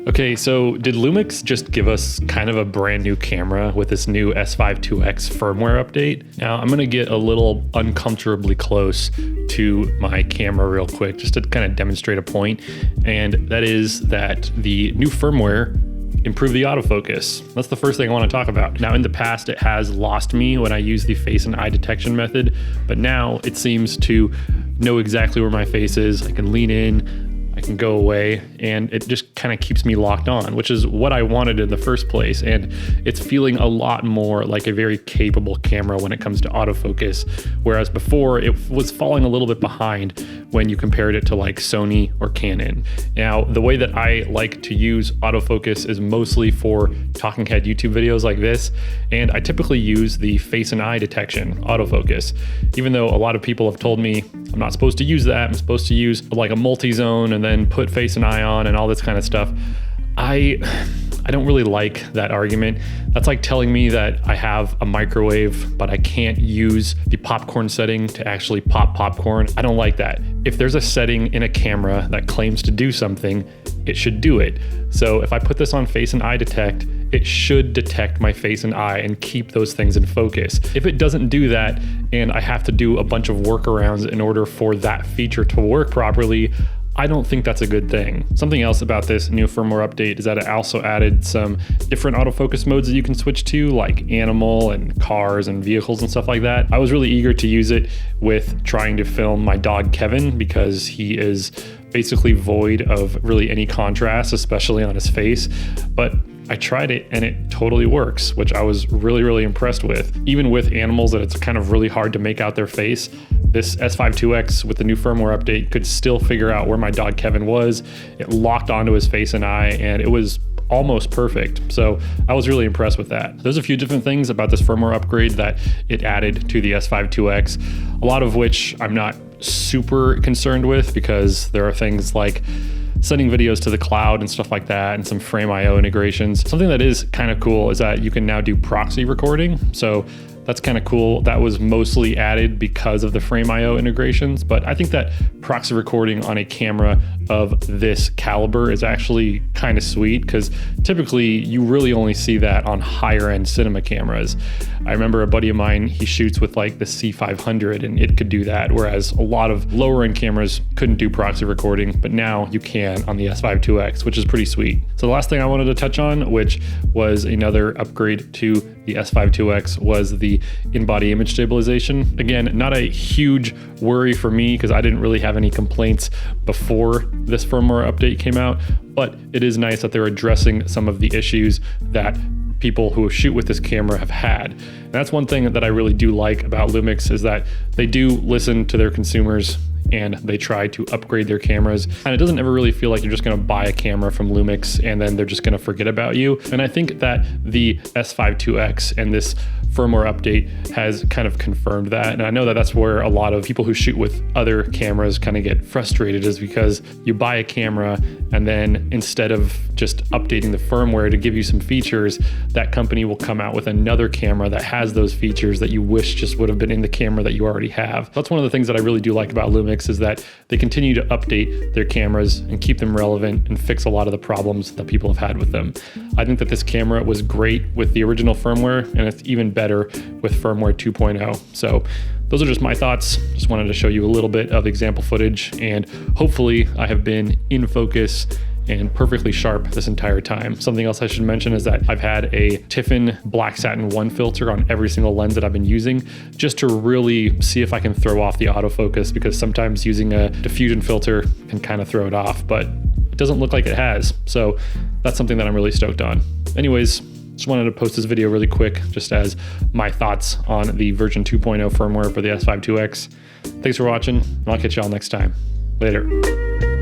Okay, so did Lumix just give us kind of a brand new camera with this new S5 IIX firmware update? Now I'm gonna get a little uncomfortably close to my camera real quick just to kind of demonstrate a point, and that is that the new firmware improved the autofocus. That's the first thing I want to talk about. Now in the past it has lost me when I use the face and eye detection method, but now it seems to know exactly where my face is. I can lean in, I can go away, and it just kind of keeps me locked on, which is what I wanted in the first place. And it's feeling a lot more like a very capable camera when it comes to autofocus, whereas before it was falling a little bit behind when you compared it to like Sony or Canon. Now, the way that I like to use autofocus is mostly for talking head YouTube videos like this, and I typically use the face and eye detection autofocus, even though a lot of people have told me I'm not supposed to use that. I'm supposed to use like a multi-zone and then put face and eye on and all this kind of stuff. I don't really like that argument. That's like telling me that I have a microwave, but I can't use the popcorn setting to actually pop popcorn. I don't like that. If there's a setting in a camera that claims to do something, it should do it. So if I put this on face and eye detect, it should detect my face and eye and keep those things in focus. If it doesn't do that and I have to do a bunch of workarounds in order for that feature to work properly, I don't think that's a good thing. Something else about this new firmware update is that it also added some different autofocus modes that you can switch to, like animal and cars and vehicles and stuff like that. I was really eager to use it with trying to film my dog Kevin because he is basically void of really any contrast, especially on his face. But I tried it and it totally works, which I was really impressed with. Even with animals that it's kind of really hard to make out their face, this S5 IIX with the new firmware update could still figure out where my dog Kevin was. It locked onto his face and eye, and it was almost perfect. So I was really impressed with that. There's a few different things about this firmware upgrade that it added to the S5 IIX, a lot of which I'm not super concerned with because there are things like sending videos to the cloud and stuff like that, and some Frame.io integrations. Something that is kind of cool is that you can now do proxy recording. So that's kind of cool. That was mostly added because of the Frame.io integrations, but I think that proxy recording on a camera of this caliber is actually kind of sweet because typically you really only see that on higher end cinema cameras. I remember a buddy of mine, he shoots with like the C500 and it could do that, whereas a lot of lower end cameras couldn't do proxy recording, but now you can on the S5 IIX, which is pretty sweet. So the last thing I wanted to touch on, which was another upgrade to the S5 IIX, was the in-body image stabilization. Again, not a huge worry for me because I didn't really have any complaints before this firmware update came out, but it is nice that they're addressing some of the issues that people who shoot with this camera have had. And that's one thing that I really do like about Lumix, is that they do listen to their consumers and they try to upgrade their cameras. And it doesn't ever really feel like you're just gonna buy a camera from Lumix and then they're just gonna forget about you. And I think that the S5 IIX and this firmware update has kind of confirmed that. And I know that that's where a lot of people who shoot with other cameras kind of get frustrated, is because you buy a camera and then instead of just updating the firmware to give you some features, that company will come out with another camera that has those features that you wish just would have been in the camera that you already have. That's one of the things that I really do like about Lumix, is that they continue to update their cameras and keep them relevant and fix a lot of the problems that people have had with them. I think that this camera was great with the original firmware, and it's even better with firmware 2.0. So those are just my thoughts. Just wanted to show you a little bit of example footage, and hopefully I have been in focus and perfectly sharp this entire time. Something else I should mention is that I've had a Tiffin Black Satin 1 filter on every single lens that I've been using, just to really see if I can throw off the autofocus, because sometimes using a diffusion filter can kind of throw it off, but it doesn't look like it has. So that's something that I'm really stoked on. Anyways, just wanted to post this video really quick, just as my thoughts on the version 2.0 firmware for the S5 IIX. Thanks for watching, and I'll catch y'all next time. Later.